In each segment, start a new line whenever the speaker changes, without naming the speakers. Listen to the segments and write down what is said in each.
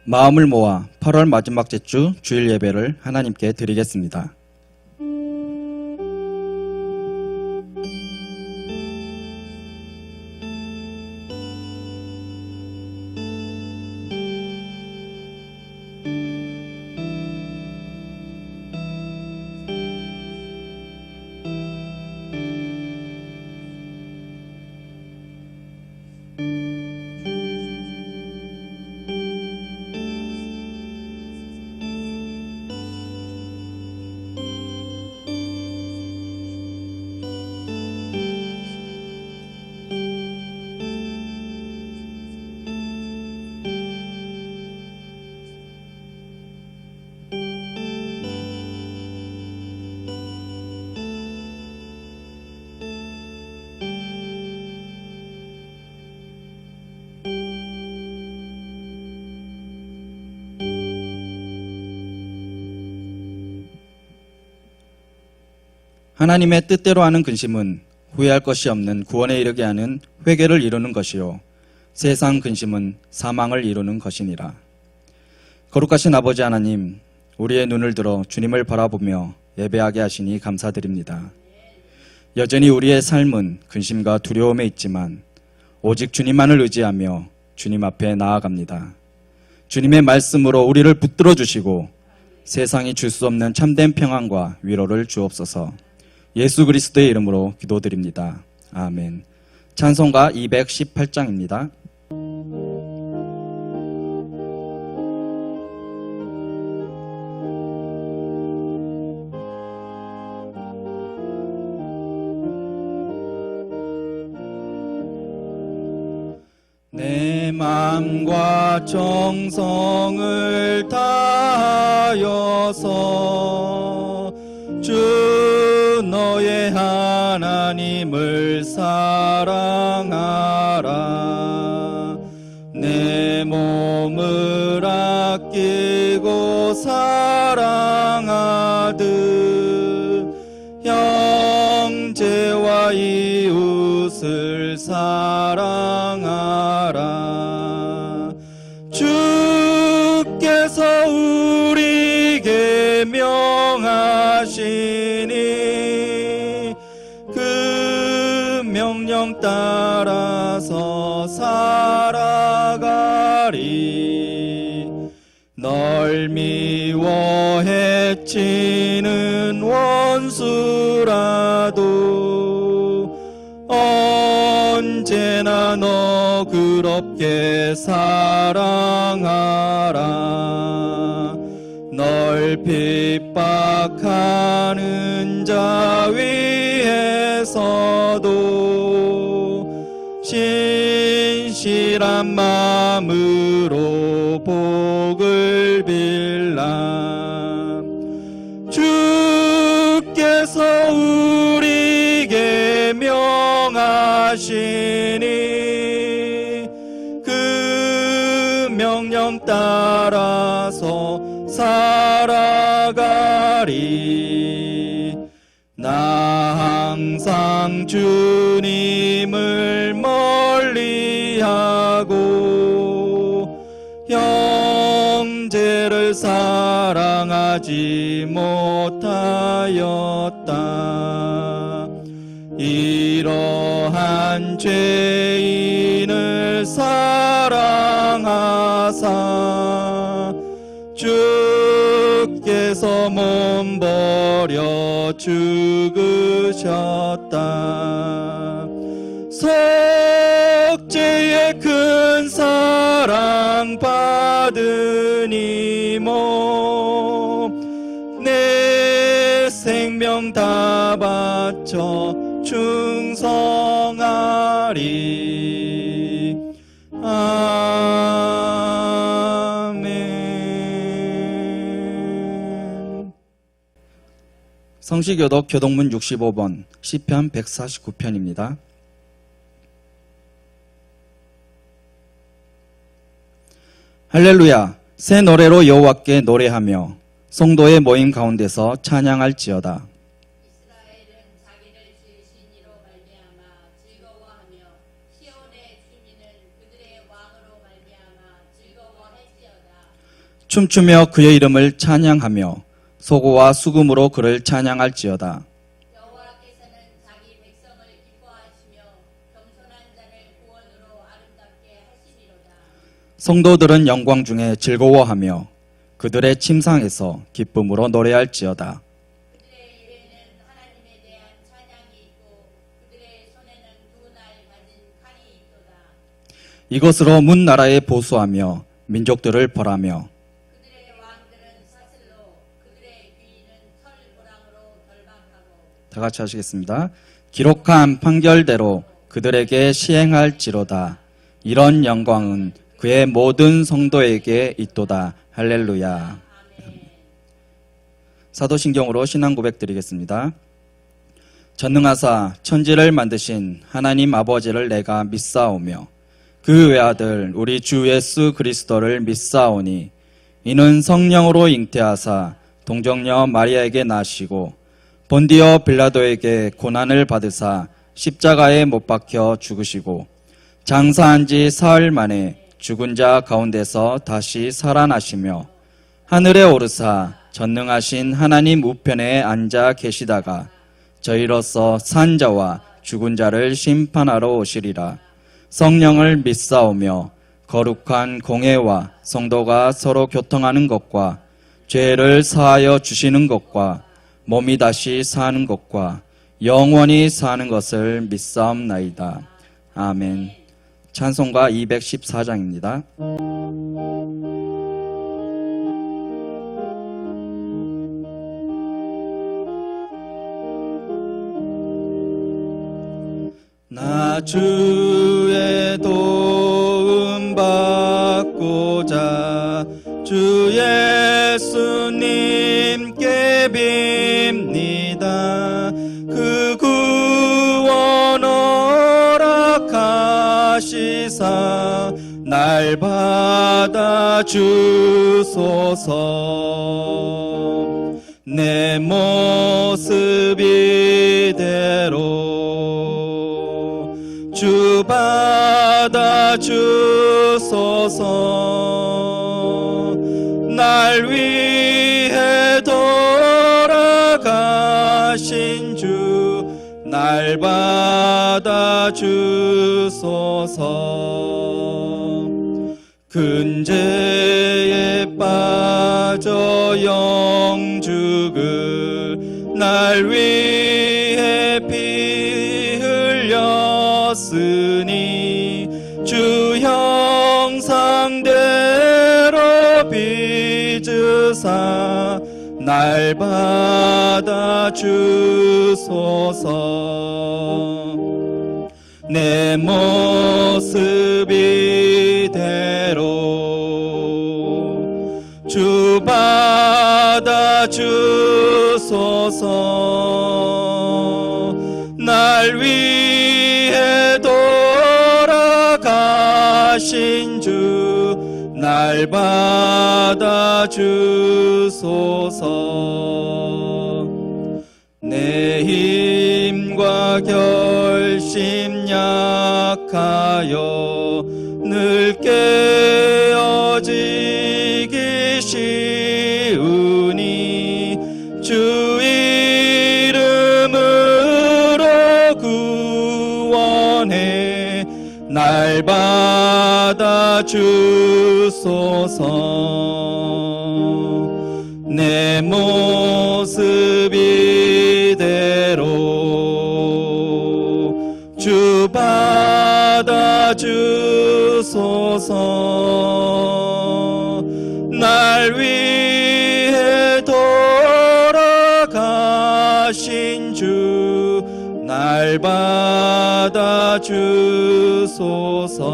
마음을 모아 8월 마지막째 주 주일 예배를 하나님께 드리겠습니다. 하나님의 뜻대로 하는 근심은 후회할 것이 없는 구원에 이르게 하는 회개를 이루는 것이요 세상 근심은 사망을 이루는 것이니라. 거룩하신 아버지 하나님, 우리의 눈을 들어 주님을 바라보며 예배하게 하시니 감사드립니다. 여전히 우리의 삶은 근심과 두려움에 있지만 오직 주님만을 의지하며 주님 앞에 나아갑니다. 주님의 말씀으로 우리를 붙들어 주시고 세상이 줄 수 없는 참된 평안과 위로를 주옵소서. 예수 그리스도의 이름으로 기도드립니다. 아멘. 찬송가 218장입니다. 내 마음과 정성을 다하여서 주 너의 하나님을 사랑하라. 내 몸을 아끼고 사랑하듯 형제와 이웃을 사랑하라. 주께서 우리에게 명하시니 그 명령 따라서 살아가리. 널 미워 해치는 원수라도 언제나 너 그롭게 사랑하라. 널 핍박하는 자 위에서도 신실한 마음으로 복을 빌라. 주께서 우리에게 명하시니 그 명령 따라서 살아가리. 나 항상 주님을 멀리하고 형제를 사랑하지 못하였다. 이러한 죄인을 사랑하사 주께서 몸 버려 죽으셨다. 속죄의 큰 사랑 받으니 내 생명 다 바쳐 충성하리. 아멘. 성시교독 교동문 65번 시편 149편입니다. 할렐루야. 새 노래로 여호와께 노래하며 성도의 모임 가운데서 찬양할지어다.
이스라엘은 자기를 지으신 이로 말미암아 즐거워하며 시온의 주민은 그들의 왕으로 말미암아 즐거워할지어다.
춤추며 그의 이름을 찬양하며 소고와 수금으로 그를 찬양할지어다.
여호와께서는 자기 백성을 기뻐하시며 겸손한 자를 구원으로 아름답게 하시리로다.
성도들은 영광 중에 즐거워하며 그들의 침상에서 기쁨으로 노래할지어다.
그들의 입에는 하나님에 대한 찬양이 있고 그들의 손에는 두 날 가진 칼이 있도다.
이것으로 문 나라에 보수하며 민족들을 벌하며
그들의 왕들은 사슬로 그들의 귀인은 털고랑으로 결박하고
다 같이 하시겠습니다. 기록한 판결대로 그들에게 시행할지로다. 이런 영광은 그의 모든 성도에게 있도다. 할렐루야. 사도신경으로 신앙 고백 드리겠습니다. 전능하사 천지를 만드신 하나님 아버지를 내가 믿사오며 그 외아들 우리 주 예수 그리스도를 믿사오니 이는 성령으로 잉태하사 동정녀 마리아에게 나시고 본디오 빌라도에게 고난을 받으사 십자가에 못 박혀 죽으시고 장사한 지 사흘 만에 죽은 자 가운데서 다시 살아나시며 하늘에 오르사 전능하신 하나님 우편에 앉아 계시다가 저희로서 산 자와 죽은 자를 심판하러 오시리라. 성령을 믿사오며 거룩한 공회와 성도가 서로 교통하는 것과 죄를 사하여 주시는 것과 몸이 다시 사는 것과 영원히 사는 것을 믿사옵나이다. 아멘. 찬송가 214장입니다. 나 주의 도움 받고자 주 예수님께 빕니다. 그 구원 허락하시사 날 받아 주소서. 내 모습 이대로 주 받아 주소서. 날 위해 돌아가신 주 날 받아 주소서. 근죄에 빠져 영죽을 날 위해 피 흘렸으니 주 형상대로 빚으사 날 받아 주소서. 내 모습 이대로 주 받아 주소서. 날 위해 돌아가신 주 날 받아 주소서. 내 힘과 결심 약하여 늘 깨어지기 쉬우니 주 이름으로 구원해 날 받아 주소서. 내 모습 이대로 주 받아 주소서. 날 위해 돌아가신 주 날 받아 주소서.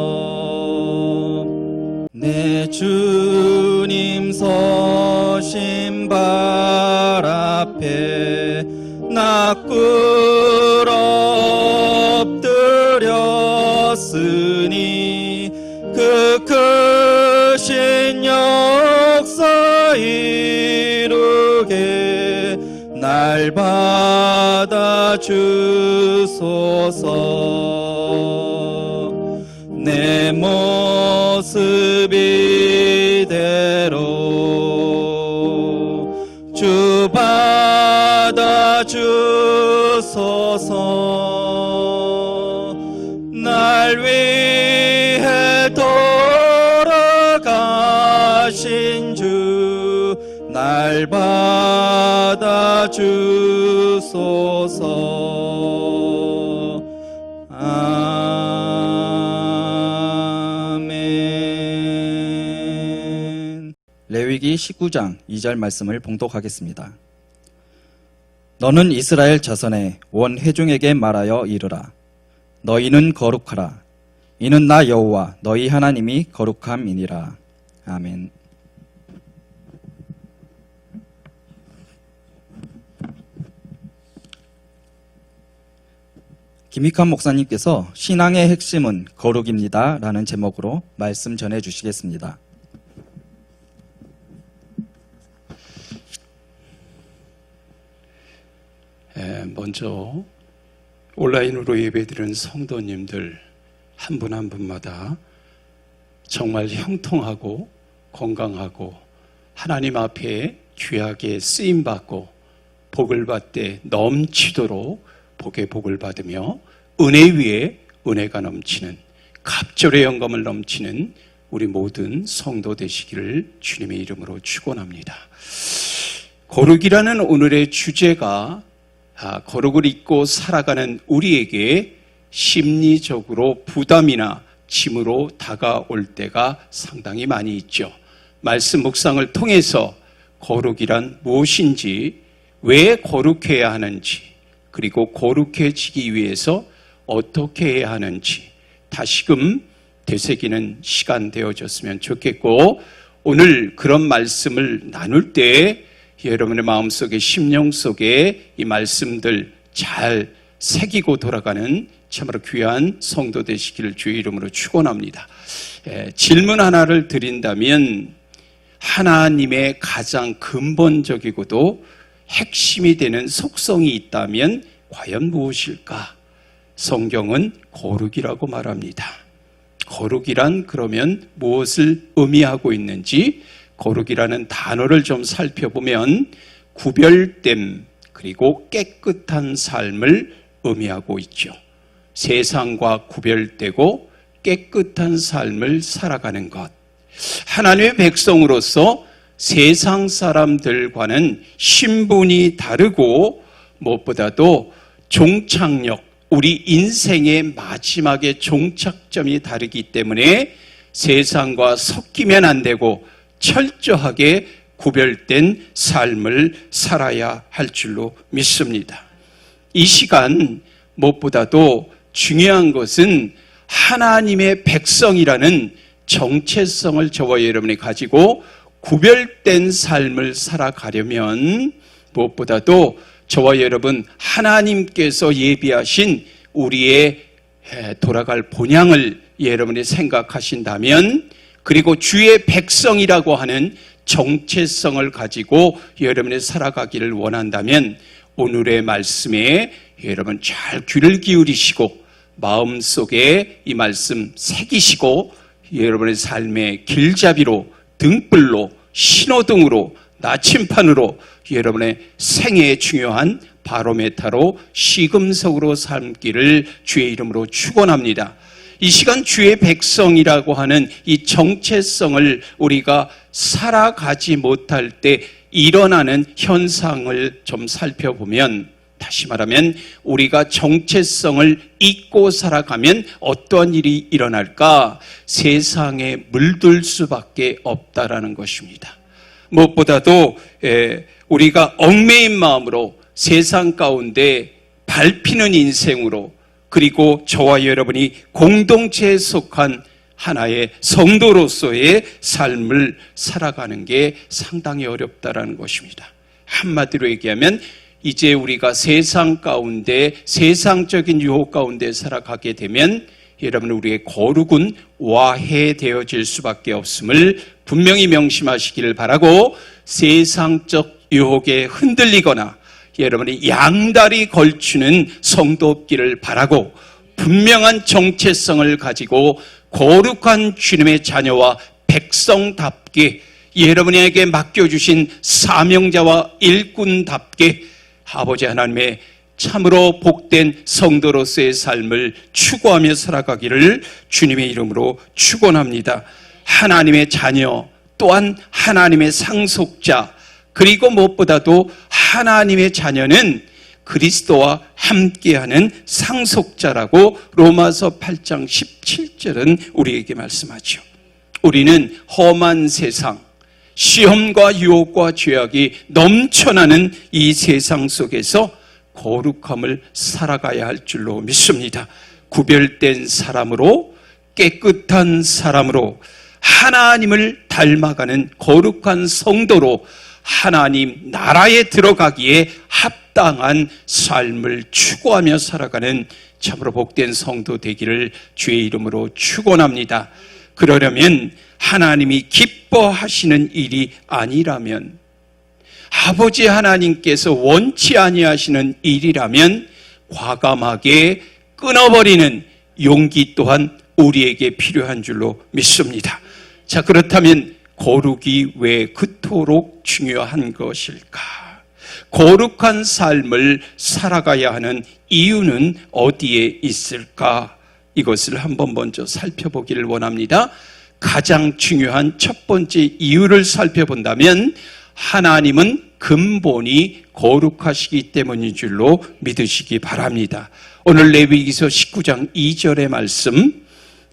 내 주님 서신 발 앞에 나 꿇어 엎드렸으니 그 크신 역사 이루게 날 받아 주소서. 내 모습 이대로 주소서. 날 위해 돌아가신 주 날 받아 주소서. 아멘. 레위기 19장 2절 말씀을 봉독하겠습니다. 너는 이스라엘 자손의 원 회중에게 말하여 이르라. 너희는 거룩하라. 이는 나 여호와 너희 하나님이 거룩함이니라. 아멘. 김익환 목사님께서 신앙의 핵심은 거룩입니다 라는 제목으로 말씀 전해 주시겠습니다.
먼저 온라인으로 예배드리는 성도님들 한 분 한 분마다 정말 형통하고 건강하고 하나님 앞에 귀하게 쓰임받고 복을 받되 넘치도록 복의 복을 받으며 은혜 위에 은혜가 넘치는 갑절의 영감을 넘치는 우리 모든 성도 되시기를 주님의 이름으로 축원합니다. 거룩이라는 오늘의 주제가 거룩을 잊고 살아가는 우리에게 심리적으로 부담이나 짐으로 다가올 때가 상당히 많이 있죠. 말씀 묵상을 통해서 거룩이란 무엇인지, 왜 거룩해야 하는지, 그리고 거룩해지기 위해서 어떻게 해야 하는지 다시금 되새기는 시간 되어졌으면 좋겠고, 오늘 그런 말씀을 나눌 때 여러분의 마음속에, 심령 속에 이 말씀들 잘 새기고 돌아가는 참으로 귀한 성도 되시기를 주의 이름으로 축원합니다. 질문 하나를 드린다면 하나님의 가장 근본적이고도 핵심이 되는 속성이 있다면 과연 무엇일까? 성경은 거룩이라고 말합니다. 거룩이란 그러면 무엇을 의미하고 있는지, 거룩이라는 단어를 좀 살펴보면 구별됨 그리고 깨끗한 삶을 의미하고 있죠. 세상과 구별되고 깨끗한 삶을 살아가는 것, 하나님의 백성으로서 세상 사람들과는 신분이 다르고 무엇보다도 종착역, 우리 인생의 마지막에 종착점이 다르기 때문에 세상과 섞이면 안 되고 철저하게 구별된 삶을 살아야 할 줄로 믿습니다. 이 시간 무엇보다도 중요한 것은 하나님의 백성이라는 정체성을 저와 여러분이 가지고 구별된 삶을 살아가려면 무엇보다도 저와 여러분 하나님께서 예비하신 우리의 돌아갈 본향을 여러분이 생각하신다면, 그리고 주의 백성이라고 하는 정체성을 가지고 여러분이 살아가기를 원한다면 오늘의 말씀에 여러분 잘 귀를 기울이시고 마음속에 이 말씀 새기시고 여러분의 삶의 길잡이로, 등불로, 신호등으로, 나침판으로 여러분의 생애에 중요한 바로메타로 시금석으로 삶기를 주의 이름으로 축원합니다. 이 시간 주의 백성이라고 하는 이 정체성을 우리가 살아가지 못할 때 일어나는 현상을 좀 살펴보면, 다시 말하면 우리가 정체성을 잊고 살아가면 어떠한 일이 일어날까? 세상에 물들 수밖에 없다라는 것입니다. 무엇보다도 우리가 얽매인 마음으로 세상 가운데 밟히는 인생으로, 그리고 저와 여러분이 공동체에 속한 하나의 성도로서의 삶을 살아가는 게 상당히 어렵다라는 것입니다. 한마디로 얘기하면 이제 우리가 세상 가운데, 세상적인 유혹 가운데 살아가게 되면 여러분 우리의 거룩은 와해되어질 수밖에 없음을 분명히 명심하시기를 바라고, 세상적 유혹에 흔들리거나 여러분이 양다리 걸치는 성도 없기를 바라고, 분명한 정체성을 가지고 거룩한 주님의 자녀와 백성답게 여러분에게 맡겨주신 사명자와 일꾼답게 아버지 하나님의 참으로 복된 성도로서의 삶을 추구하며 살아가기를 주님의 이름으로 축원합니다. 하나님의 자녀, 또한 하나님의 상속자, 그리고 무엇보다도 하나님의 자녀는 그리스도와 함께하는 상속자라고 로마서 8장 17절은 우리에게 말씀하죠. 우리는 험한 세상, 시험과 유혹과 죄악이 넘쳐나는 이 세상 속에서 거룩함을 살아가야 할 줄로 믿습니다. 구별된 사람으로, 깨끗한 사람으로, 하나님을 닮아가는 거룩한 성도로 하나님 나라에 들어가기에 합당한 삶을 추구하며 살아가는 참으로 복된 성도 되기를 주의 이름으로 축원합니다. 그러려면 하나님이 기뻐하시는 일이 아니라면, 아버지 하나님께서 원치 아니하시는 일이라면 과감하게 끊어버리는 용기 또한 우리에게 필요한 줄로 믿습니다. 자, 그렇다면 거룩이 왜 그토록 중요한 것일까? 거룩한 삶을 살아가야 하는 이유는 어디에 있을까? 이것을 한번 먼저 살펴보기를 원합니다. 가장 중요한 첫 번째 이유를 살펴본다면 하나님은 근본이 거룩하시기 때문인 줄로 믿으시기 바랍니다. 오늘 레위기서 19장 2절의 말씀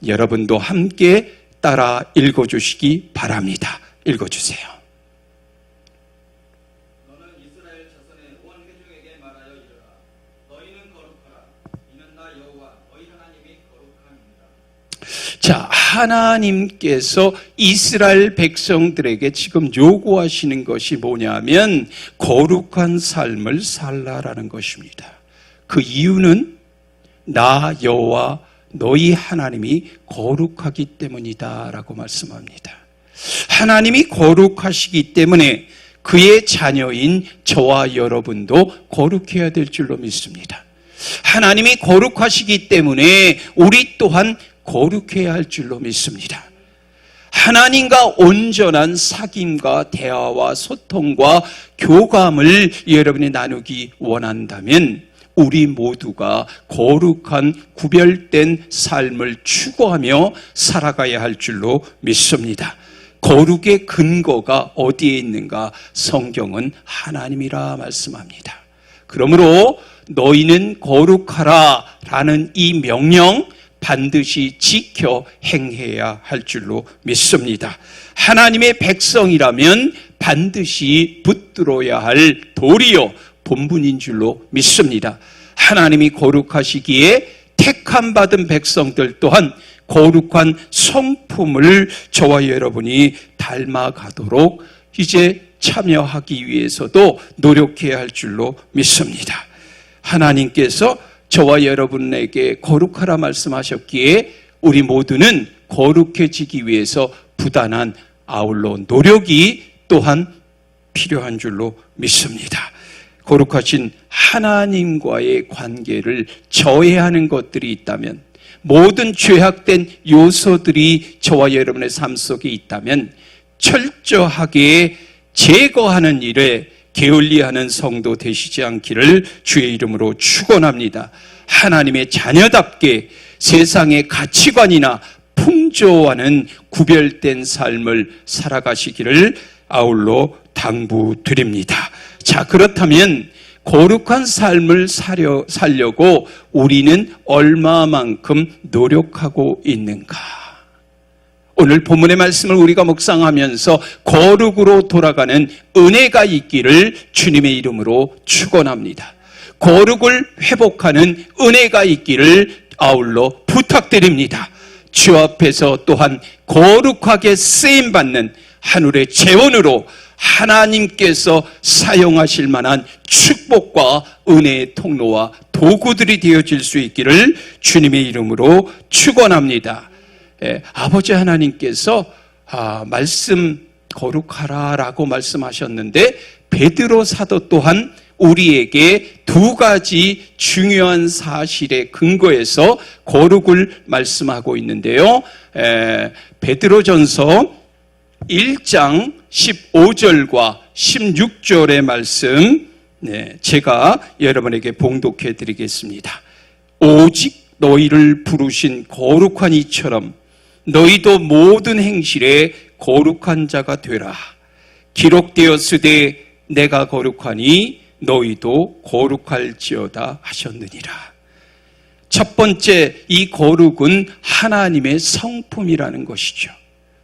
여러분도 함께 따라 읽어주시기 바랍니다. 읽어주세요.
너는 이스라엘 자손의 온 회중에게 말하여 이르라. 너희는 거룩하라. 이는 나 여호와 너희 하나님이 거룩함이니라.
자, 하나님께서 이스라엘 백성들에게 지금 요구하시는 것이 뭐냐면 거룩한 삶을 살라라는 것입니다. 그 이유는 나 여호와 너희 하나님이 거룩하기 때문이다 라고 말씀합니다. 하나님이 거룩하시기 때문에 그의 자녀인 저와 여러분도 거룩해야 될 줄로 믿습니다. 하나님이 거룩하시기 때문에 우리 또한 거룩해야 할 줄로 믿습니다. 하나님과 온전한 사귐과 대화와 소통과 교감을 여러분이 나누기 원한다면 우리 모두가 거룩한 구별된 삶을 추구하며 살아가야 할 줄로 믿습니다. 거룩의 근거가 어디에 있는가? 성경은 하나님이라 말씀합니다. 그러므로 너희는 거룩하라 라는 이 명령 반드시 지켜 행해야 할 줄로 믿습니다. 하나님의 백성이라면 반드시 붙들어야 할 도리요 본분인 줄로 믿습니다. 하나님이 거룩하시기에 택함 받은 백성들 또한 거룩한 성품을 저와 여러분이 닮아가도록 이제 참여하기 위해서도 노력해야 할 줄로 믿습니다. 하나님께서 저와 여러분에게 거룩하라 말씀하셨기에 우리 모두는 거룩해지기 위해서 부단한 아울러 노력이 또한 필요한 줄로 믿습니다. 거룩하신 하나님과의 관계를 저해하는 것들이 있다면, 모든 죄악된 요소들이 저와 여러분의 삶 속에 있다면 철저하게 제거하는 일에 게을리하는 성도 되시지 않기를 주의 이름으로 축원합니다. 하나님의 자녀답게 세상의 가치관이나 풍조와는 구별된 삶을 살아가시기를 아울러 당부드립니다. 자, 그렇다면 거룩한 삶을 살려고 우리는 얼마만큼 노력하고 있는가? 오늘 본문의 말씀을 우리가 묵상하면서 거룩으로 돌아가는 은혜가 있기를 주님의 이름으로 축원합니다. 거룩을 회복하는 은혜가 있기를 아울러 부탁드립니다. 주 앞에서 또한 거룩하게 쓰임받는 하늘의 재원으로 하나님께서 사용하실 만한 축복과 은혜의 통로와 도구들이 되어질 수 있기를 주님의 이름으로 축원합니다. 아버지 하나님께서 말씀 거룩하라라고 말씀하셨는데 베드로 사도 또한 우리에게 두 가지 중요한 사실에 근거해서 거룩을 말씀하고 있는데요. 베드로전서 1장 15절과 16절의 말씀 네, 제가 여러분에게 봉독해 드리겠습니다. 오직 너희를 부르신 거룩한 이처럼 너희도 모든 행실에 거룩한 자가 되라. 기록되었으되 내가 거룩하니 너희도 거룩할지어다 하셨느니라. 첫 번째, 이 거룩은 하나님의 성품이라는 것이죠.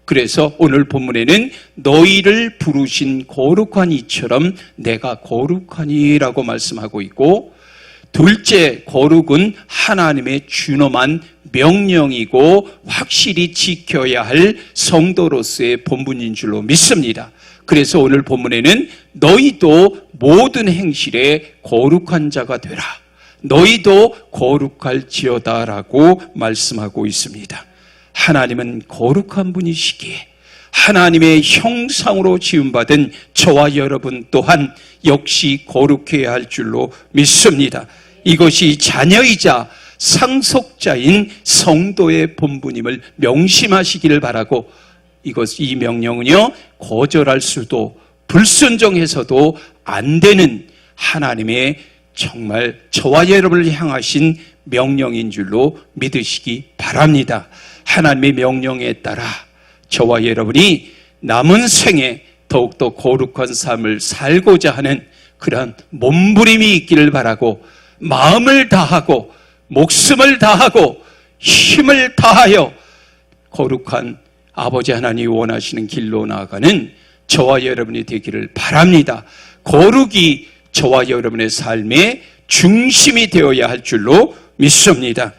그래서 오늘 본문에는 너희를 부르신 거룩한 이처럼 내가 거룩하니라고 말씀하고 있고, 둘째, 거룩은 하나님의 준엄한 명령이고 확실히 지켜야 할 성도로서의 본분인 줄로 믿습니다. 그래서 오늘 본문에는 너희도 모든 행실에 거룩한 자가 되라. 너희도 거룩할지어다라고 말씀하고 있습니다. 하나님은 거룩한 분이시기에 하나님의 형상으로 지음받은 저와 여러분 또한 역시 거룩해야 할 줄로 믿습니다. 이것이 자녀이자 상속자인 성도의 본분임을 명심하시기를 바라고, 이 명령은요, 거절할 수도 불순종해서도 안 되는 하나님의 정말 저와 여러분을 향하신 명령인 줄로 믿으시기 바랍니다. 하나님의 명령에 따라 저와 여러분이 남은 생에 더욱더 거룩한 삶을 살고자 하는 그러한 몸부림이 있기를 바라고, 마음을 다하고 목숨을 다하고 힘을 다하여 거룩한 아버지 하나님이 원하시는 길로 나아가는 저와 여러분이 되기를 바랍니다. 거룩이 저와 여러분의 삶의 중심이 되어야 할 줄로 믿습니다.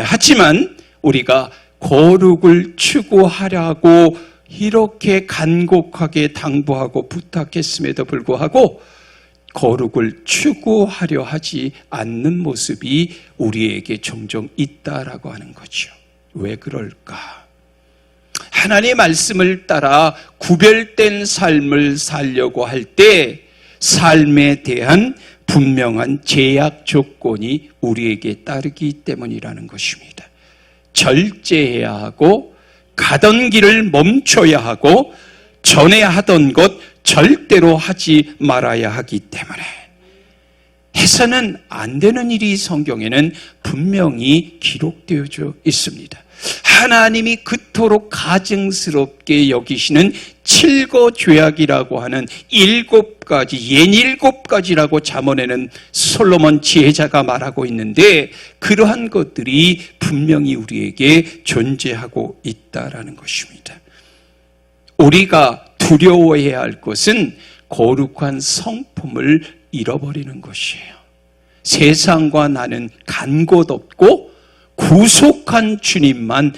하지만 우리가 거룩을 추구하려고 이렇게 간곡하게 당부하고 부탁했음에도 불구하고 거룩을 추구하려 하지 않는 모습이 우리에게 종종 있다라고 하는 거죠. 왜 그럴까? 하나님의 말씀을 따라 구별된 삶을 살려고 할 때 삶에 대한 분명한 제약 조건이 우리에게 따르기 때문이라는 것입니다. 절제해야 하고, 가던 길을 멈춰야 하고, 전에 하던 것 절대로 하지 말아야 하기 때문에 해서는 안 되는 일이 성경에는 분명히 기록되어져 있습니다. 하나님이 그토록 가증스럽게 여기시는 7거 죄악이라고 하는 7가지, 67가지라고 잠언에는 솔로몬 지혜자가 말하고 있는데, 그러한 것들이 분명히 우리에게 존재하고 있다라는 것입니다. 우리가 두려워해야 할 것은 거룩한 성품을 잃어버리는 것이에요. 세상과 나는 간 곳 없고 구속한 주님만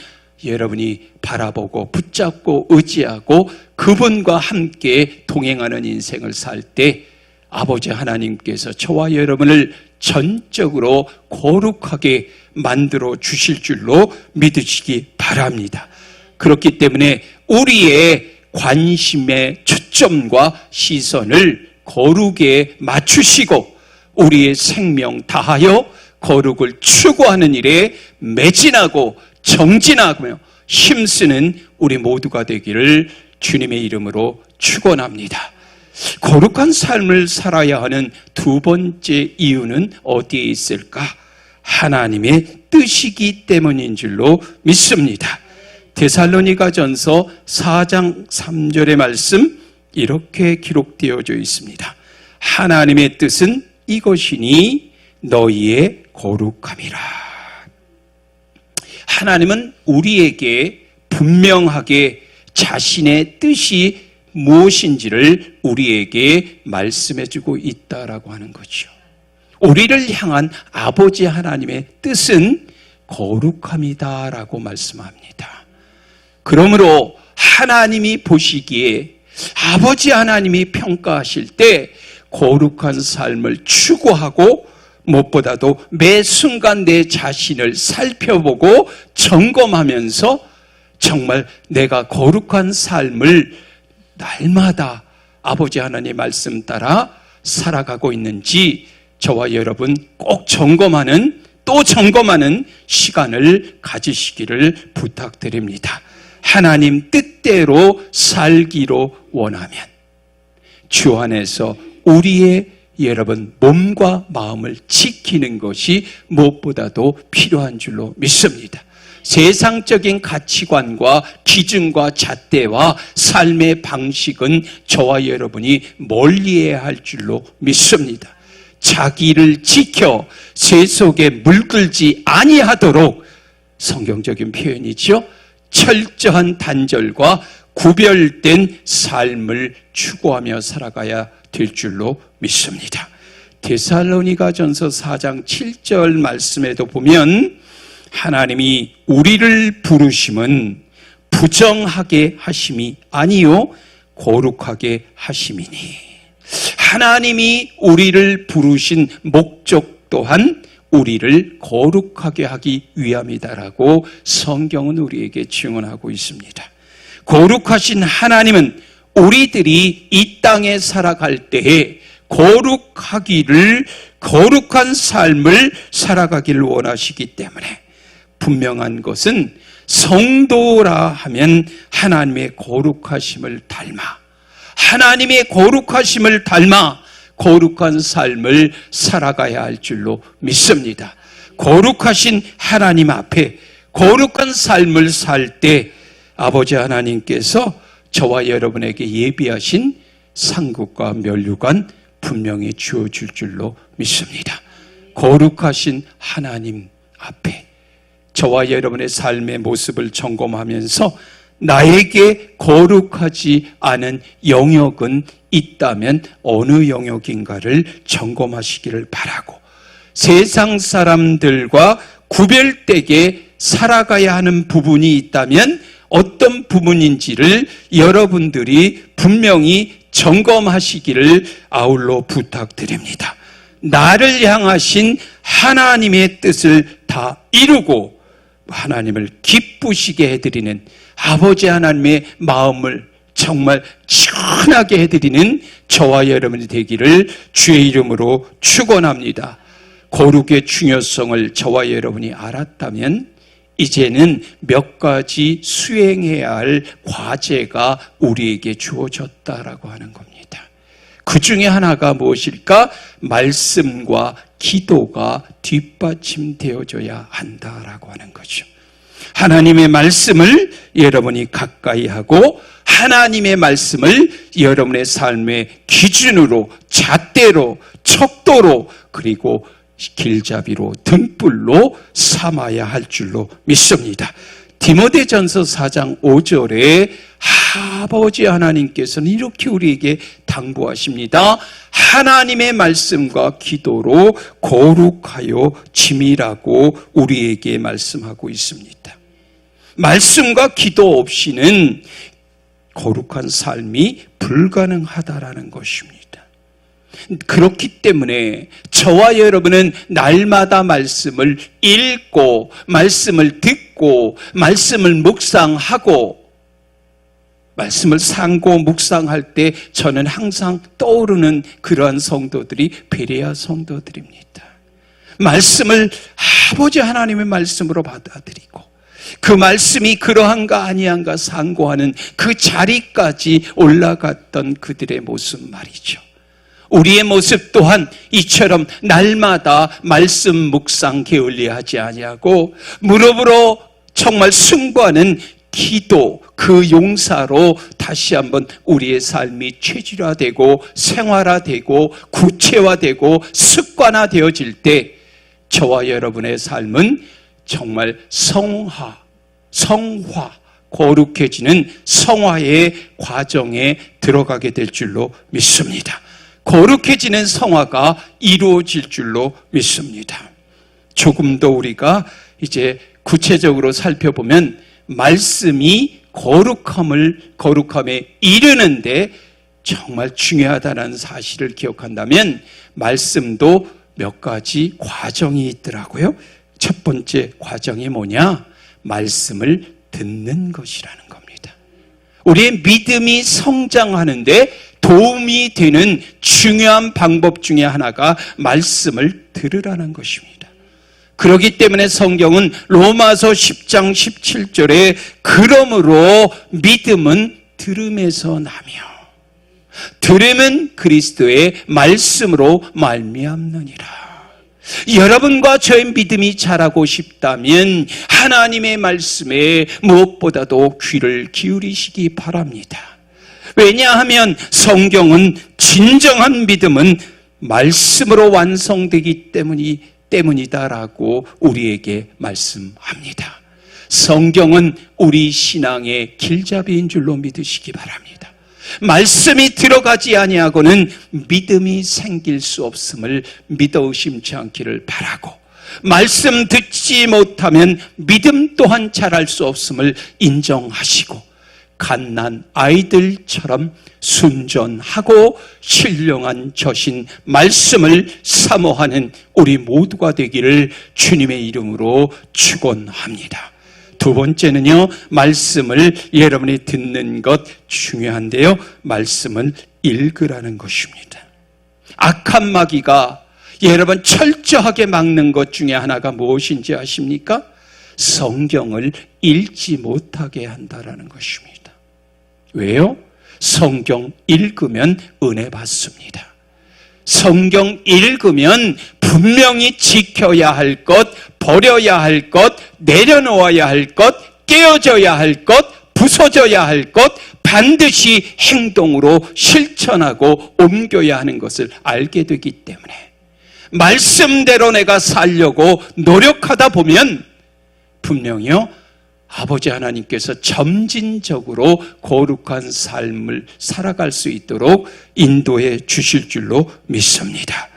여러분이 바라보고 붙잡고 의지하고 그분과 함께 동행하는 인생을 살 때 아버지 하나님께서 저와 여러분을 전적으로 거룩하게 만들어 주실 줄로 믿으시기 바랍니다. 그렇기 때문에 우리의 관심의 초점과 시선을 거룩에 맞추시고 우리의 생명 다하여 거룩을 추구하는 일에 매진하고 정진하며 힘쓰는 우리 모두가 되기를 주님의 이름으로 축원합니다. 거룩한 삶을 살아야 하는 두 번째 이유는 어디에 있을까? 하나님의 뜻이기 때문인 줄로 믿습니다. 데살로니가전서 4장 3절의 말씀 이렇게 기록되어져 있습니다. 하나님의 뜻은 이것이니 너희의 거룩함이라. 하나님은 우리에게 분명하게 자신의 뜻이 무엇인지를 우리에게 말씀해주고 있다라고 하는 거죠. 우리를 향한 아버지 하나님의 뜻은 거룩함이다라고 말씀합니다. 그러므로 하나님이 보시기에 아버지 하나님이 평가하실 때 거룩한 삶을 추구하고 무엇보다도 매 순간 내 자신을 살펴보고 점검하면서 정말 내가 거룩한 삶을 날마다 아버지 하나님의 말씀 따라 살아가고 있는지 저와 여러분 꼭 점검하는 또 점검하는 시간을 가지시기를 부탁드립니다. 하나님 뜻대로 살기로 원하면 주 안에서 우리의 여러분 몸과 마음을 지키는 것이 무엇보다도 필요한 줄로 믿습니다. 세상적인 가치관과 기준과 잣대와 삶의 방식은 저와 여러분이 멀리해야 할 줄로 믿습니다. 자기를 지켜 세속에 물들지 아니하도록, 성경적인 표현이죠, 철저한 단절과 구별된 삶을 추구하며 살아가야 될 줄로 믿습니다. 데살로니가전서 4장 7절 말씀에도 보면 하나님이 우리를 부르심은 부정하게 하심이 아니요 거룩하게 하심이니, 하나님이 우리를 부르신 목적 또한 우리를 거룩하게 하기 위함이다라고 성경은 우리에게 증언하고 있습니다. 거룩하신 하나님은 우리들이 이 땅에 살아갈 때에 거룩한 삶을 살아가기를 원하시기 때문에, 분명한 것은 성도라 하면 하나님의 거룩하심을 닮아, 하나님의 거룩하심을 닮아 거룩한 삶을 살아가야 할 줄로 믿습니다. 거룩하신 하나님 앞에 거룩한 삶을 살 때 아버지 하나님께서 저와 여러분에게 예비하신 상급과 면류관 분명히 주어줄 줄로 믿습니다. 거룩하신 하나님 앞에 저와 여러분의 삶의 모습을 점검하면서 나에게 거룩하지 않은 영역은 있다면 어느 영역인가를 점검하시기를 바라고, 세상 사람들과 구별되게 살아가야 하는 부분이 있다면 어떤 부분인지를 여러분들이 분명히 점검하시기를 아울러 부탁드립니다. 나를 향하신 하나님의 뜻을 다 이루고 하나님을 기쁘시게 해드리는, 아버지 하나님의 마음을 정말 시원하게 해드리는 저와 여러분이 되기를 주의 이름으로 축원합니다. 거룩의 중요성을 저와 여러분이 알았다면 이제는 몇 가지 수행해야 할 과제가 우리에게 주어졌다라고 하는 겁니다. 그 중에 하나가 무엇일까? 말씀과 기도가 뒷받침되어져야 한다라고 하는 거죠. 하나님의 말씀을 여러분이 가까이 하고, 하나님의 말씀을 여러분의 삶의 기준으로, 잣대로, 척도로, 그리고 길잡이로, 등불로 삼아야 할 줄로 믿습니다. 디모데전서 4장 5절에 아버지 하나님께서는 이렇게 우리에게 당부하십니다. 하나님의 말씀과 기도로 거룩하여 지미라고 우리에게 말씀하고 있습니다. 말씀과 기도 없이는 거룩한 삶이 불가능하다라는 것입니다. 그렇기 때문에 저와 여러분은 날마다 말씀을 읽고, 말씀을 듣고, 말씀을 묵상하고, 말씀을 상고 묵상할 때 저는 항상 떠오르는 그러한 성도들이 베레아 성도들입니다. 말씀을 아버지 하나님의 말씀으로 받아들이고, 그 말씀이 그러한가 아니한가 상고하는 그 자리까지 올라갔던 그들의 모습 말이죠. 우리의 모습 또한 이처럼 날마다 말씀 묵상 게을리하지 아니하고 무릎으로 정말 승부하는 기도, 그 용사로 다시 한번 우리의 삶이 체질화되고 생활화되고 구체화되고 습관화되어질 때 저와 여러분의 삶은 정말 성화, 거룩해지는 성화의 과정에 들어가게 될 줄로 믿습니다. 거룩해지는 성화가 이루어질 줄로 믿습니다. 조금 더 우리가 이제 구체적으로 살펴보면 말씀이 거룩함에 이르는데 정말 중요하다는 사실을 기억한다면 말씀도 몇 가지 과정이 있더라고요. 첫 번째 과정이 뭐냐? 말씀을 듣는 것이라는 겁니다. 우리의 믿음이 성장하는데 도움이 되는 중요한 방법 중에 하나가 말씀을 들으라는 것입니다. 그렇기 때문에 성경은 로마서 10장 17절에 그러므로 믿음은 들음에서 나며, 들음은 그리스도의 말씀으로 말미암느니라. 여러분과 저의 믿음이 자라고 싶다면 하나님의 말씀에 무엇보다도 귀를 기울이시기 바랍니다. 왜냐하면 성경은 진정한 믿음은 말씀으로 완성되기 때문이다라고 우리에게 말씀합니다. 성경은 우리 신앙의 길잡이인 줄로 믿으시기 바랍니다. 말씀이 들어가지 아니하고는 믿음이 생길 수 없음을 믿어 의심치 않기를 바라고, 말씀 듣지 못하면 믿음 또한 자랄 수 없음을 인정하시고, 갓난 아이들처럼 순전하고 신령한 저신 말씀을 사모하는 우리 모두가 되기를 주님의 이름으로 축원합니다. 두 번째는요, 말씀을 여러분이 듣는 것 중요한데요, 말씀을 읽으라는 것입니다. 악한 마귀가 여러분 철저하게 막는 것 중에 하나가 무엇인지 아십니까? 성경을 읽지 못하게 한다라는 것입니다. 왜요? 성경 읽으면 은혜 받습니다. 성경 읽으면 분명히 지켜야 할 것, 버려야 할 것, 내려놓아야 할 것, 깨어져야 할 것, 부서져야 할 것, 반드시 행동으로 실천하고 옮겨야 하는 것을 알게 되기 때문에, 말씀대로 내가 살려고 노력하다 보면 분명히요, 아버지 하나님께서 점진적으로 거룩한 삶을 살아갈 수 있도록 인도해 주실 줄로 믿습니다.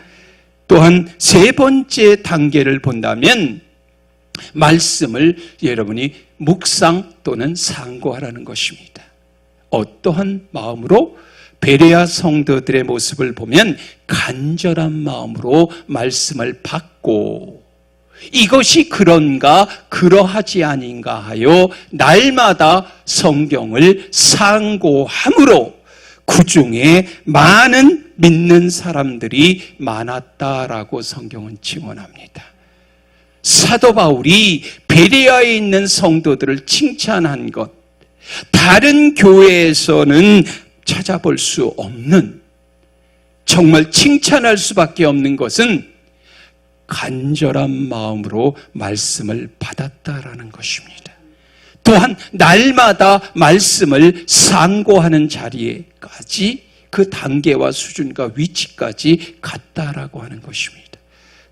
또한 세 번째 단계를 본다면 말씀을 여러분이 묵상 또는 상고하라는 것입니다. 어떠한 마음으로? 베레아 성도들의 모습을 보면 간절한 마음으로 말씀을 받고, 이것이 그런가 그러하지 아닌가 하여 날마다 성경을 상고함으로 그 중에 많은 믿는 사람들이 많았다라고 성경은 증언합니다. 사도 바울이 베레아에 있는 성도들을 칭찬한 것, 다른 교회에서는 찾아볼 수 없는, 정말 칭찬할 수밖에 없는 것은 간절한 마음으로 말씀을 받았다라는 것입니다. 또한 날마다 말씀을 상고하는 자리에까지, 그 단계와 수준과 위치까지 갔다라고 하는 것입니다.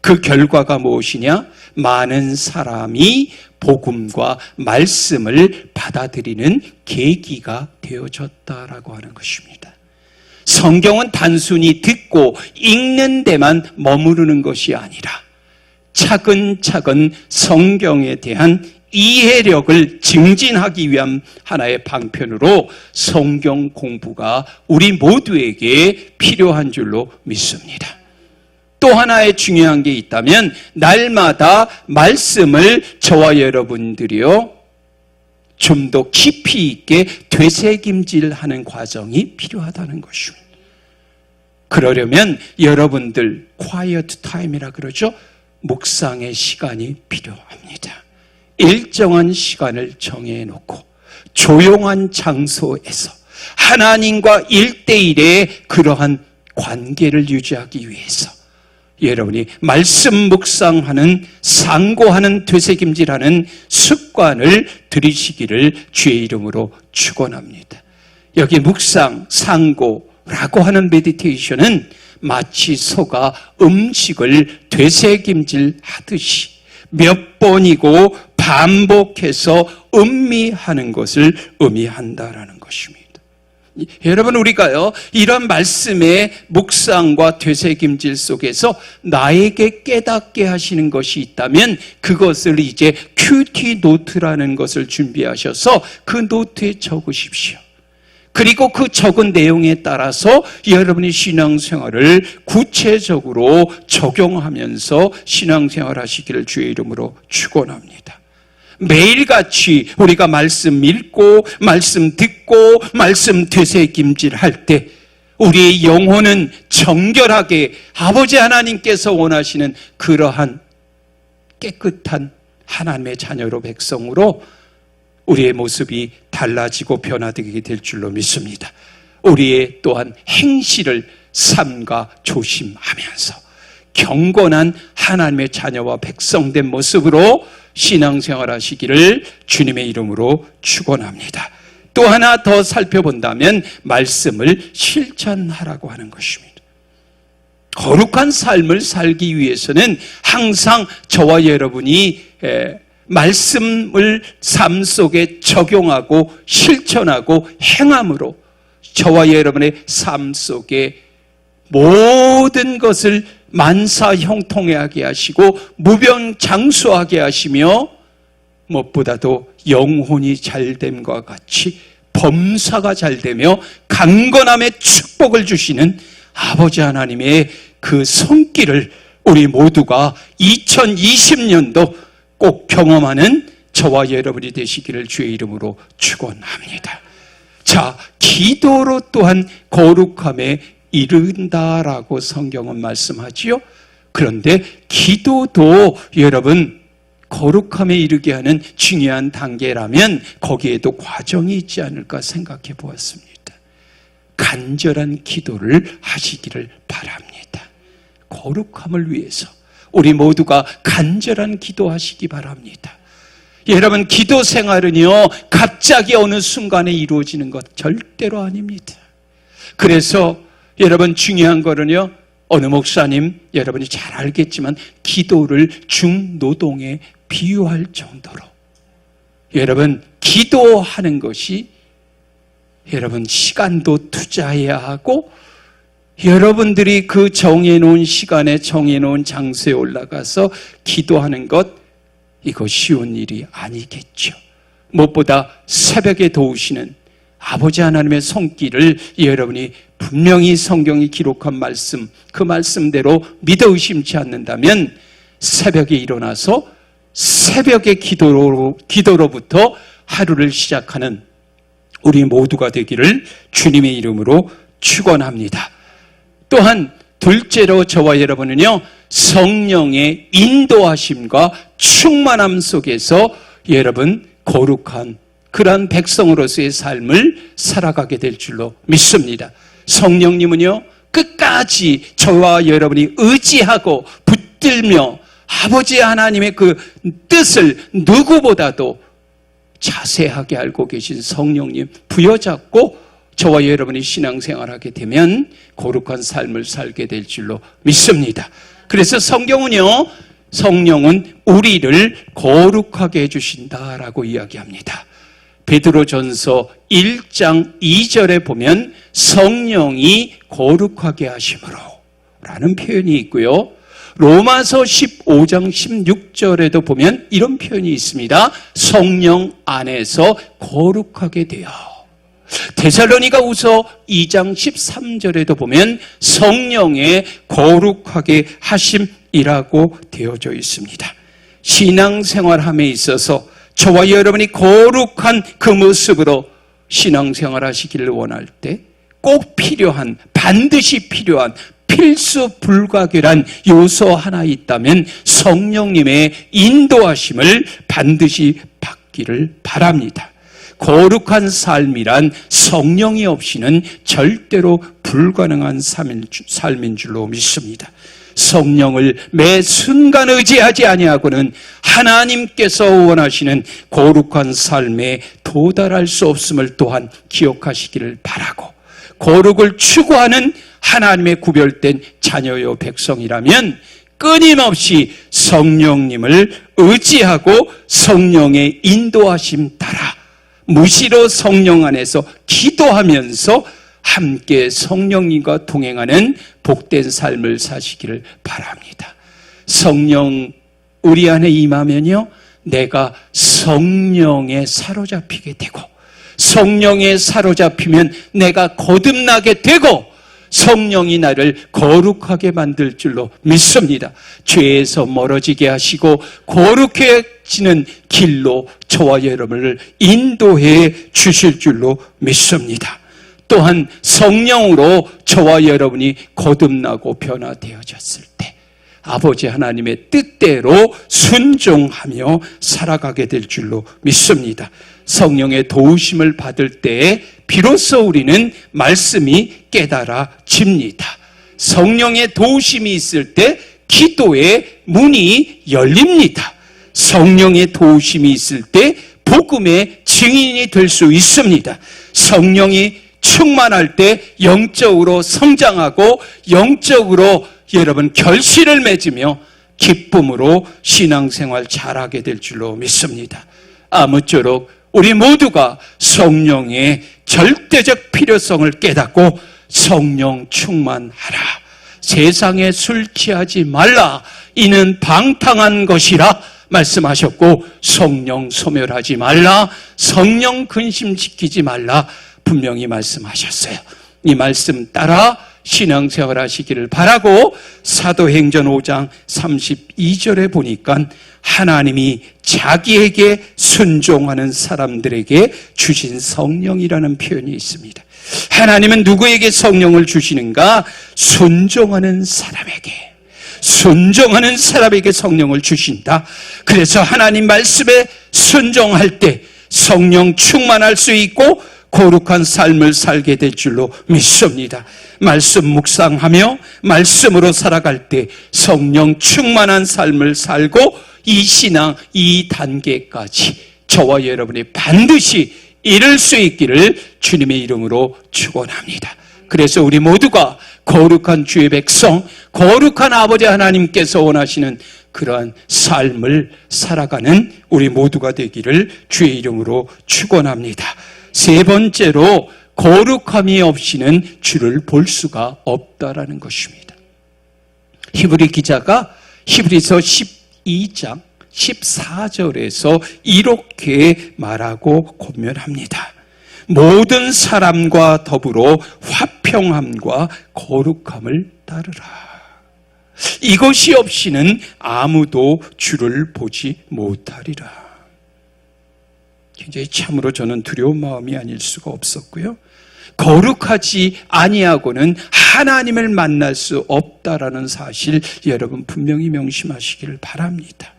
그 결과가 무엇이냐? 많은 사람이 복음과 말씀을 받아들이는 계기가 되어졌다라고 하는 것입니다. 성경은 단순히 듣고 읽는 데만 머무르는 것이 아니라 차근차근 성경에 대한 이해력을 증진하기 위한 하나의 방편으로 성경 공부가 우리 모두에게 필요한 줄로 믿습니다. 또 하나의 중요한 게 있다면, 날마다 말씀을 저와 여러분들이요 좀 더 깊이 있게 되새김질하는 과정이 필요하다는 것입니다. 그러려면 여러분들 quiet time이라 그러죠. 묵상의 시간이 필요합니다. 일정한 시간을 정해놓고 조용한 장소에서 하나님과 1:1의 그러한 관계를 유지하기 위해서 여러분이 말씀 묵상하는, 상고하는, 되새김질하는 습관을 들이시기를 주의 이름으로 축원합니다. 여기 묵상, 상고라고 하는 메디테이션은 마치 소가 음식을 되새김질하듯이 몇 번이고 반복해서 음미하는 것을 의미한다라는 것입니다. 여러분, 우리가요 이런 말씀의 묵상과 되새김질 속에서 나에게 깨닫게 하시는 것이 있다면 그것을 이제 큐티 노트라는 것을 준비하셔서 그 노트에 적으십시오. 그리고 그 적은 내용에 따라서 여러분이 신앙생활을 구체적으로 적용하면서 신앙생활 하시기를 주의 이름으로 축원합니다. 매일같이 우리가 말씀 읽고 말씀 듣고 말씀 되새김질할 때 우리의 영혼은 정결하게 아버지 하나님께서 원하시는 그러한 깨끗한 하나님의 자녀로, 백성으로 우리의 모습이 달라지고 변화되게 될 줄로 믿습니다. 우리의 또한 행실을 삼가 조심하면서 경건한 하나님의 자녀와 백성된 모습으로 신앙생활 하시기를 주님의 이름으로 축원합니다. 또 하나 더 살펴본다면 말씀을 실천하라고 하는 것입니다. 거룩한 삶을 살기 위해서는 항상 저와 여러분이 말씀을 삶 속에 적용하고 실천하고 행함으로 저와 여러분의 삶 속에 모든 것을 만사형통하게 하시고 무병장수하게 하시며 무엇보다도 영혼이 잘됨과 같이 범사가 잘되며 강건함의 축복을 주시는 아버지 하나님의 그 손길을 우리 모두가 2020년도 꼭 경험하는 저와 여러분이 되시기를 주의 이름으로 축원합니다. 자, 기도로 또한 거룩함에 이른다라고 성경은 말씀하지요. 그런데 기도도 여러분 거룩함에 이르게 하는 중요한 단계라면 거기에도 과정이 있지 않을까 생각해 보았습니다. 간절한 기도를 하시기를 바랍니다. 거룩함을 위해서 우리 모두가 간절한 기도하시기 바랍니다. 여러분, 기도 생활은요 갑자기 어느 순간에 이루어지는 것 절대로 아닙니다. 그래서 여러분 중요한 거는요, 어느 목사님 여러분이 잘 알겠지만 기도를 중노동에 비유할 정도로 여러분 기도하는 것이 여러분 시간도 투자해야 하고 여러분들이 그 정해놓은 시간에 정해놓은 장소에 올라가서 기도하는 것, 이거 쉬운 일이 아니겠죠. 무엇보다 새벽에 도우시는 아버지 하나님의 손길을 여러분이 분명히 성경이 기록한 말씀, 그 말씀대로 믿어 의심치 않는다면 새벽에 일어나서 새벽의 기도로부터 하루를 시작하는 우리 모두가 되기를 주님의 이름으로 축원합니다. 또한 둘째로 저와 여러분은요, 성령의 인도하심과 충만함 속에서 여러분 거룩한 그러한 백성으로서의 삶을 살아가게 될 줄로 믿습니다. 성령님은요 끝까지 저와 여러분이 의지하고 붙들며 아버지 하나님의 그 뜻을 누구보다도 자세하게 알고 계신 성령님 부여잡고 저와 여러분이 신앙생활하게 되면 거룩한 삶을 살게 될 줄로 믿습니다. 그래서 성경은요, 성령은 우리를 거룩하게 해주신다라고 이야기합니다. 베드로전서 1장 2절에 보면 성령이 거룩하게 하심으로 라는 표현이 있고요. 로마서 15장 16절에도 보면 이런 표현이 있습니다. 성령 안에서 거룩하게 되어. 데살로니가후서 2장 13절에도 보면 성령의 거룩하게 하심이라고 되어져 있습니다. 신앙생활함에 있어서 저와 여러분이 거룩한 그 모습으로 신앙생활 하시기를 원할 때 꼭 필요한, 반드시 필요한 필수 불가결한 요소 하나 있다면 성령님의 인도하심을 반드시 받기를 바랍니다. 거룩한 삶이란 성령이 없이는 절대로 불가능한 삶인 줄로 믿습니다. 성령을 매 순간 의지하지 아니하고는 하나님께서 원하시는 거룩한 삶에 도달할 수 없음을 또한 기억하시기를 바라고, 거룩을 추구하는 하나님의 구별된 자녀요 백성이라면 끊임없이 성령님을 의지하고 성령의 인도하심 따라 무시로 성령 안에서 기도하면서 함께 성령님과 동행하는 복된 삶을 사시기를 바랍니다. 성령 우리 안에 임하면요, 내가 성령에 사로잡히게 되고, 성령에 사로잡히면 내가 거듭나게 되고, 성령이 나를 거룩하게 만들 줄로 믿습니다. 죄에서 멀어지게 하시고 거룩해지는 길로 저와 여러분을 인도해 주실 줄로 믿습니다. 또한 성령으로 저와 여러분이 거듭나고 변화되어졌을 때 아버지 하나님의 뜻대로 순종하며 살아가게 될 줄로 믿습니다. 성령의 도우심을 받을 때에 비로소 우리는 말씀이 깨달아집니다. 성령의 도우심이 있을 때 기도의 문이 열립니다. 성령의 도우심이 있을 때 복음의 증인이 될 수 있습니다. 성령이 충만할 때 영적으로 성장하고 영적으로 여러분 결실을 맺으며 기쁨으로 신앙생활 잘하게 될 줄로 믿습니다. 아무쪼록 우리 모두가 성령의 절대적 필요성을 깨닫고 성령 충만하라. 세상에 술 취하지 말라. 이는 방탕한 것이라 말씀하셨고, 성령 소멸하지 말라. 성령 근심시키지 말라. 분명히 말씀하셨어요. 이 말씀 따라 신앙생활 하시기를 바라고, 사도행전 5장 32절에 보니까 하나님이 자기에게 순종하는 사람들에게 주신 성령이라는 표현이 있습니다. 하나님은 누구에게 성령을 주시는가? 순종하는 사람에게 성령을 주신다. 그래서 하나님 말씀에 순종할 때 성령 충만할 수 있고 거룩한 삶을 살게 될 줄로 믿습니다. 말씀 묵상하며 말씀으로 살아갈 때 성령 충만한 삶을 살고 이 신앙 2단계까지 저와 여러분이 반드시 이룰 수 있기를 주님의 이름으로 축원합니다. 그래서 우리 모두가 거룩한 주의 백성, 거룩한 아버지 하나님께서 원하시는 그러한 삶을 살아가는 우리 모두가 되기를 주의 이름으로 축원합니다. 세 번째로, 거룩함이 없이는 주를 볼 수가 없다라는 것입니다. 히브리 기자가 히브리서 12장 14절에서 이렇게 말하고 권면합니다. 모든 사람과 더불어 화평함과 거룩함을 따르라. 이것이 없이는 아무도 주를 보지 못하리라. 굉장히 참으로 저는 두려운 마음이 아닐 수가 없었고요. 거룩하지 아니하고는 하나님을 만날 수 없다라는 사실 여러분 분명히 명심하시기를 바랍니다.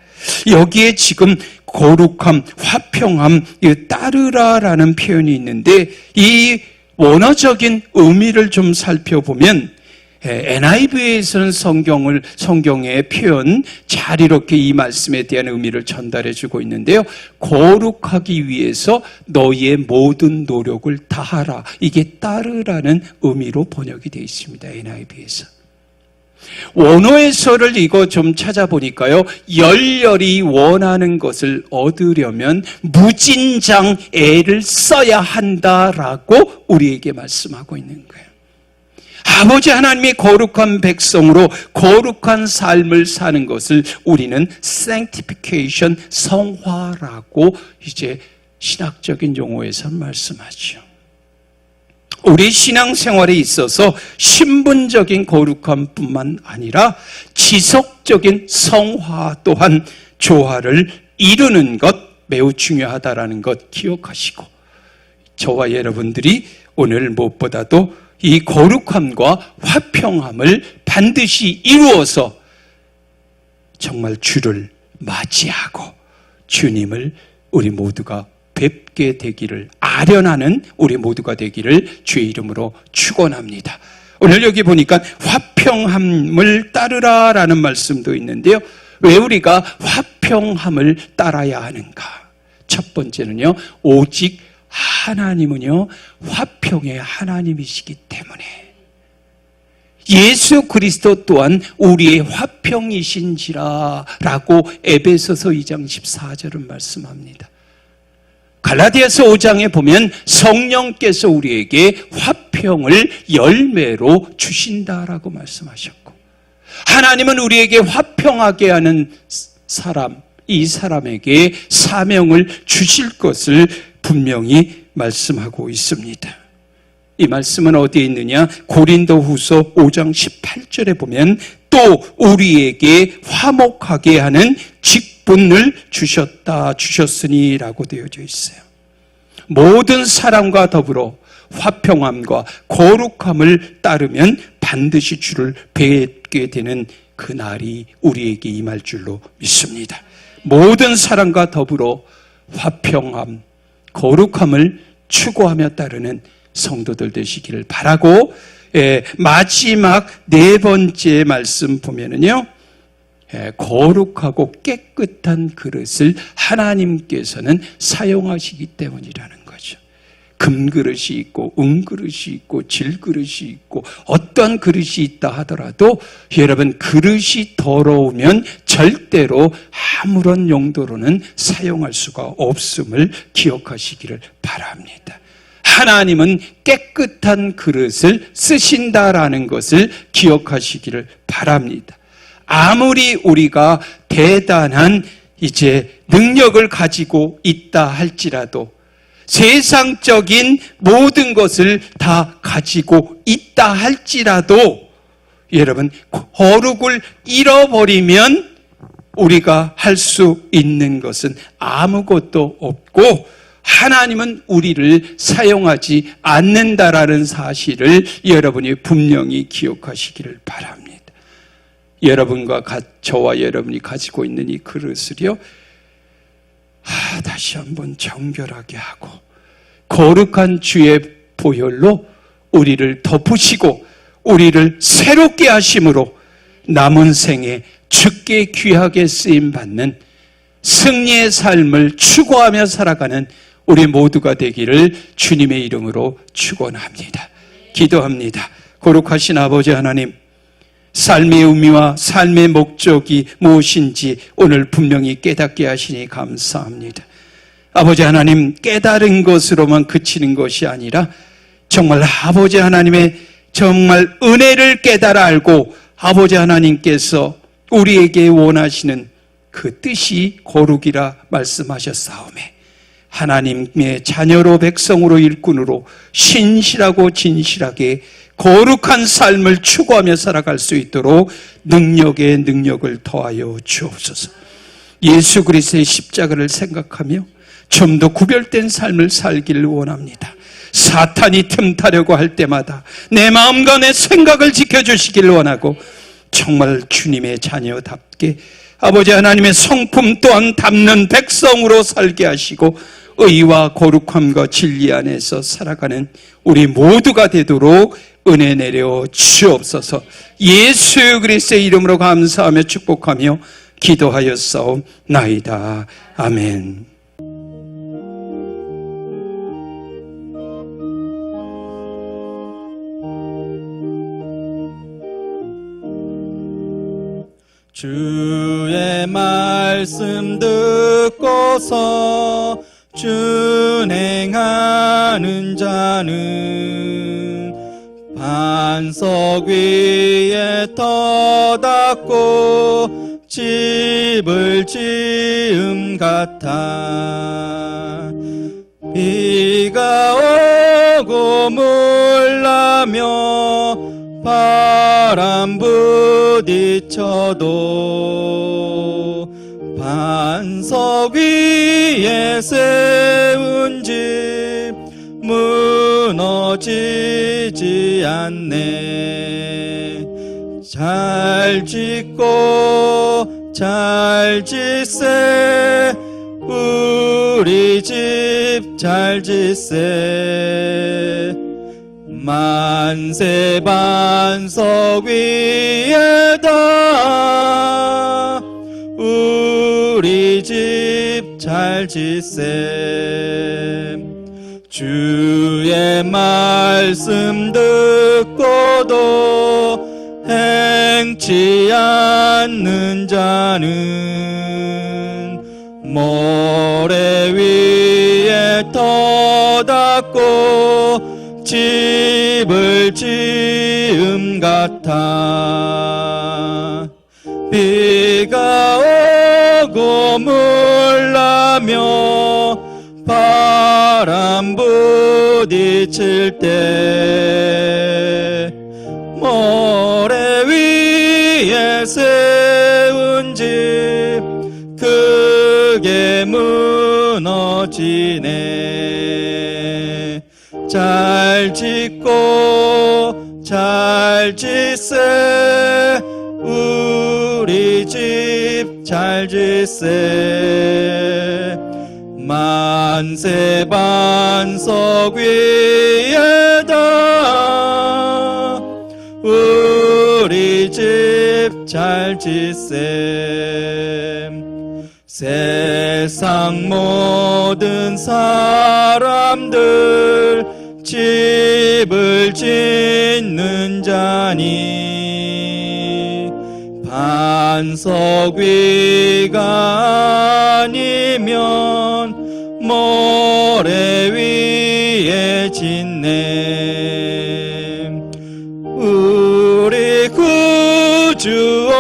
여기에 지금 거룩함, 화평함, 따르라라는 표현이 있는데 이 원어적인 의미를 좀 살펴보면 NIV에서는 성경의 표현 잘 이렇게 이 말씀에 대한 의미를 전달해 주고 있는데요. 거룩하기 위해서 너희의 모든 노력을 다하라. 이게 따르라는 의미로 번역이 되어 있습니다. NIV에서. 원어에서를 이거 좀 찾아보니까요, 열렬히 원하는 것을 얻으려면 무진장 애를 써야 한다라고 우리에게 말씀하고 있는 거예요. 아버지 하나님의 거룩한 백성으로 거룩한 삶을 사는 것을 우리는 sanctification, 성화라고 이제 신학적인 용어에서 말씀하죠. 우리 신앙생활에 있어서 신분적인 거룩함뿐만 아니라 지속적인 성화 또한 조화를 이루는 것 매우 중요하다라는 것 기억하시고, 저와 여러분들이 오늘 무엇보다도 이 거룩함과 화평함을 반드시 이루어서 정말 주를 맞이하고 주님을 우리 모두가 뵙게 되기를 아련하는 우리 모두가 되기를 주의 이름으로 축원합니다. 오늘 여기 보니까 화평함을 따르라라는 말씀도 있는데요. 왜 우리가 화평함을 따라야 하는가? 첫 번째는요, 오직 하나님은요 화평의 하나님이시기 때문에 예수 그리스도 또한 우리의 화평이신지라 라고 에베소서 2장 14절은 말씀합니다. 갈라디아서 5장에 보면 성령께서 우리에게 화평을 열매로 주신다라고 말씀하셨고, 하나님은 우리에게 화평하게 하는 사람, 이 사람에게 사명을 주실 것을 분명히 말씀하고 있습니다. 이 말씀은 어디에 있느냐? 고린도후서 5장 18절에 보면 또 우리에게 화목하게 하는 직분을 주셨으니라고 되어져 있어요. 모든 사람과 더불어 화평함과 거룩함을 따르면 반드시 주를 뵙게 되는 그 날이 우리에게 임할 줄로 믿습니다. 모든 사람과 더불어 화평함, 거룩함을 추구하며 따르는 성도들 되시기를 바라고, 마지막 네 번째 말씀 보면은요, 거룩하고 깨끗한 그릇을 하나님께서는 사용하시기 때문이라는 거죠. 금그릇이 있고 은그릇이 있고 질그릇이 있고 어떤 그릇이 있다 하더라도 여러분, 그릇이 더러우면 절대로 아무런 용도로는 사용할 수가 없음을 기억하시기를 바랍니다. 하나님은 깨끗한 그릇을 쓰신다라는 것을 기억하시기를 바랍니다. 아무리 우리가 대단한 능력을 가지고 있다 할지라도, 세상적인 모든 것을 다 가지고 있다 할지라도, 여러분, 거룩을 잃어버리면 우리가 할 수 있는 것은 아무것도 없고, 하나님은 우리를 사용하지 않는다라는 사실을 여러분이 분명히 기억하시기를 바랍니다. 여러분과 저와 여러분이 가지고 있는 이 그릇을요, 다시 한번 정결하게 하고 거룩한 주의 보혈로 우리를 덮으시고 우리를 새롭게 하심으로 남은 생에 주께 귀하게 쓰임받는 승리의 삶을 추구하며 살아가는 우리 모두가 되기를 주님의 이름으로 축원합니다. 기도합니다. 거룩하신 아버지 하나님, 삶의 의미와 삶의 목적이 무엇인지 오늘 분명히 깨닫게 하시니 감사합니다. 아버지 하나님, 깨달은 것으로만 그치는 것이 아니라 정말 아버지 하나님의 정말 은혜를 깨달아 알고 아버지 하나님께서 우리에게 원하시는 그 뜻이 거룩이라 말씀하셨사오매, 하나님의 자녀로 백성으로 일꾼으로 신실하고 진실하게 거룩한 삶을 추구하며 살아갈 수 있도록 능력에 능력을 더하여 주옵소서. 예수 그리스도의 십자가를 생각하며 좀 더 구별된 삶을 살기를 원합니다. 사탄이 틈타려고 할 때마다 내 마음과 내 생각을 지켜주시기를 원하고, 정말 주님의 자녀답게 아버지 하나님의 성품 또한 담는 백성으로 살게 하시고 의와 거룩함과 진리 안에서 살아가는 우리 모두가 되도록 은혜 내려 주옵소서. 예수 그리스도의 이름으로 감사하며 축복하며 기도하였사옵나이다. 아멘.
주의 말씀 듣고서 준행하는 자는 반석 위에 터닫고 집을 지음 같아. 비가 오고 물나며 바람 부딪혀도 반석 위에 세운 집 무너지지 않네. 잘 짓고 잘 짓세, 우리 집 잘 짓세. 만세 반석 위에다 우리 집 잘 짓세. 주의 말씀 듣고도 행치 않는 자는 모래 위에 터닫고 집을 지음 같아. 비가 오고 물나며 바람 부딪힐 때 모래 위에 세운 집 크게 무너지네. 잘 짓고 잘 짓세, 우리 집 잘 짓세. 만세 반석 위에다 우리 집 잘 짓셈. 세상 모든 사람들 집을 짓는 자니 반석 위가 아니면 모래 위에 짓네. 우리 구주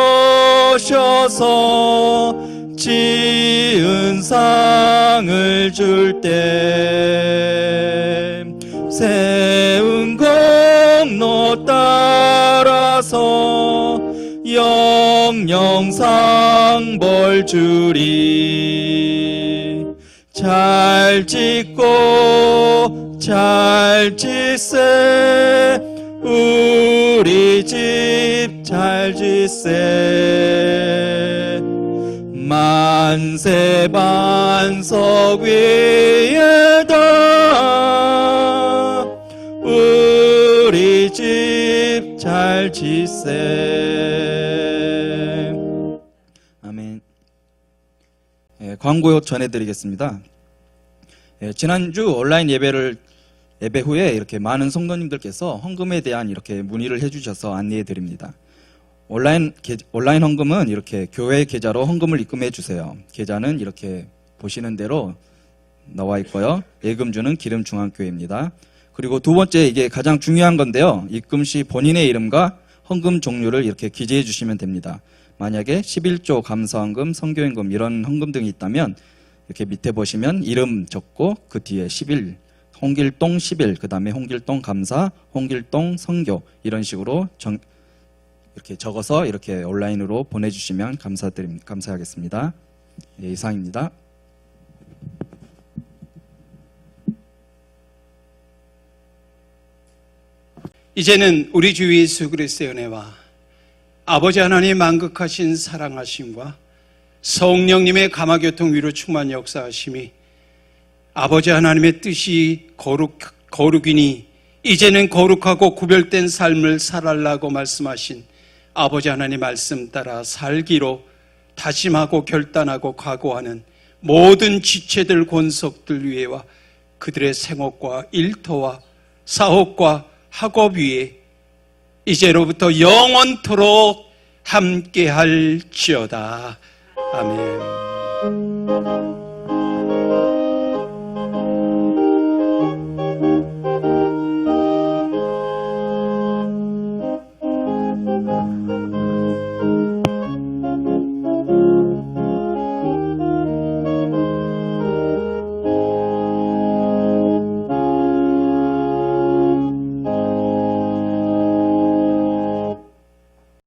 오셔서 지은 상을 줄 때 세운 공로 따라서 영영상 벌 주리. 잘 짓고 잘 짓세 우리 집 잘 짓세. 만세 반석 위에다 우리 집 잘 짓세. 아멘. 광고 전해드리겠습니다. 지난주 온라인 예배 후에 이렇게 많은 성도님들께서 헌금에 대한 이렇게 문의를 해주셔서 안내해 드립니다. 온라인 헌금은 이렇게 교회 계좌로 헌금을 입금해 주세요. 계좌는 이렇게 보시는 대로 나와 있고요. 예금주는 기름중앙교회입니다. 그리고 두 번째, 이게 가장 중요한 건데요. 입금 시 본인의 이름과 헌금 종류를 이렇게 기재해 주시면 됩니다. 만약에 11조 감사헌금, 선교헌금 이런 헌금 등이 있다면 이렇게 밑에 보시면 이름 적고 그 뒤에 11, 홍길동 11, 그 다음에 홍길동 감사, 홍길동 선교 이런 식으로 이렇게 적어서 이렇게 온라인으로 보내주시면 감사하겠습니다. 예, 이상입니다.
이제는 우리 주 예수 그리스도의 은혜와 아버지 하나님 만극하신 사랑하심과 성령님의 감화교통 위로 충만 역사하심이 아버지 하나님의 뜻이 거룩이니 이제는 거룩하고 구별된 삶을 살아라고 말씀하신 아버지 하나님 말씀 따라 살기로 다짐하고 결단하고 각오하는 모든 지체들 권속들 위에와 그들의 생업과 일터와 사업과 학업 위에 이제로부터 영원토록 함께할지어다. 아멘.